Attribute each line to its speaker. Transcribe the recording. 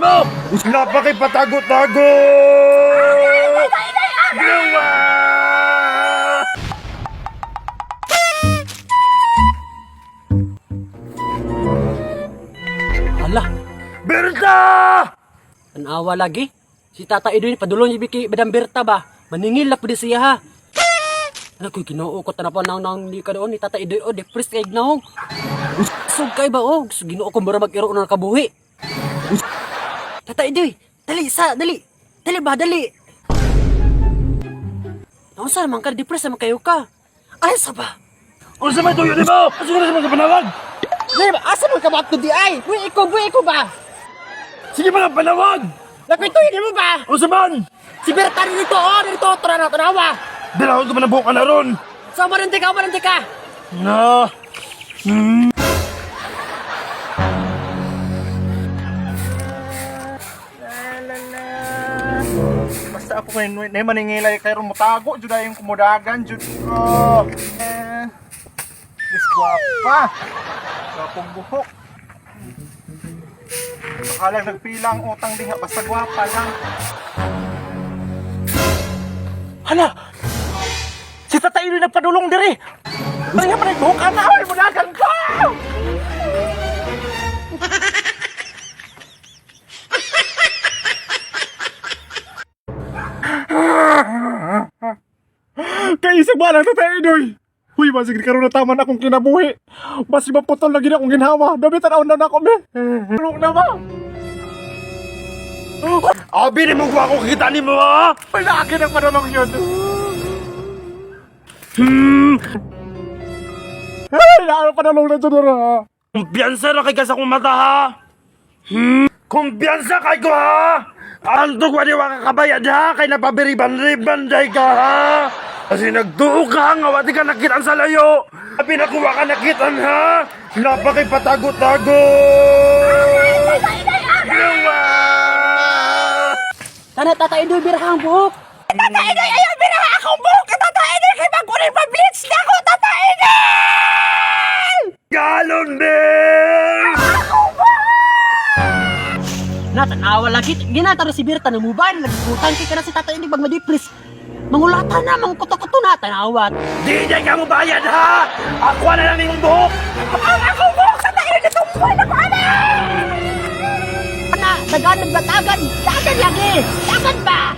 Speaker 1: mo? Napakipatago-tago! Gawa!
Speaker 2: Hala,
Speaker 1: Berta!
Speaker 2: tanawa lagi. Si Tata Edoy padulong ni Biki Madam Berta ba? Maningil na pud siya ha. Ano ko'y Ginoo ko tanapan nang ni ka doon ni Tata Edoy o depressed kay gnawong. Usog kay ba o? Gusto Ginoo ko mura mag-iro na nakabuhi. Tata Edoy, dali. Dali ba, dali. Nausa naman ka, depressed naman kayo ka. Ay, sa ba?
Speaker 1: Ano sa may tuyo ni mo? Asa na sa panawag?
Speaker 2: Dali ba, asa man ka ba ito di ay? Buhi ko ba?
Speaker 1: Sige mga panawag!
Speaker 2: Nakwintuhin mo ba?
Speaker 1: Ano sa man?
Speaker 2: Si Berta dito, tanawa.
Speaker 1: Dalawag ko man ang buhok ka na ron!
Speaker 2: So, maranti ka.
Speaker 1: Na!
Speaker 3: Basta ako kay na maningilay kay rumutago jud ay yung kumudagan jud ko. Disguapa. Gapong buhok. Bakalang nagpilang utang diha basta gwapa lang. Hala. Si Tata Iloy nagpadulong diri. Kaya pa nagbuhok ana ay mudagan ko. Kaisag ba lang Tata Iloy? Huy, masig karon na tama na akong kinabuhi. Mas maputol lagi na akong ginhawa. Dami tanaw na ako, be. Tulog na ba?
Speaker 1: Abi ni mo ko ako kita ni mo ha?
Speaker 3: Wala akin ang panulong yun. Ay, lalo panulong na dyan na.
Speaker 1: Kumpiyansa na kay ka sa kong mata ha? Kumpiyansa kay ko ha? Antog wadi wa ka kabayad ha? Kay napabiriban-riban day ka ha? Kasi nagtuo ka nga wadi ka nakitaan sa layo. Abi nakuha ka nakitaan ha? Napakipatago-tago! Gawa!
Speaker 2: Tata Edoy, biraha ang buhok.
Speaker 4: Tata Edoy, ayaw biraha akong buhok ka Tata Edoy kay magkunin pa-bleach na ako Tata Edoy!
Speaker 1: Galon, Bel!
Speaker 2: Natanawa lagi. Ginataro si Berta na mobile. Nagbutan kay ka na si Tata Edoy pag madipris. Mangulatan na, mangkuto-kuto na. Tanawat.
Speaker 1: Di niya ka mo bayad ha! Ako na lang yung buhok!
Speaker 4: Ang akong buhok Tata Edoy natumpuan ako ana!
Speaker 2: Ana, dagan nagbatagan. Dagan lagi. Dagan ba?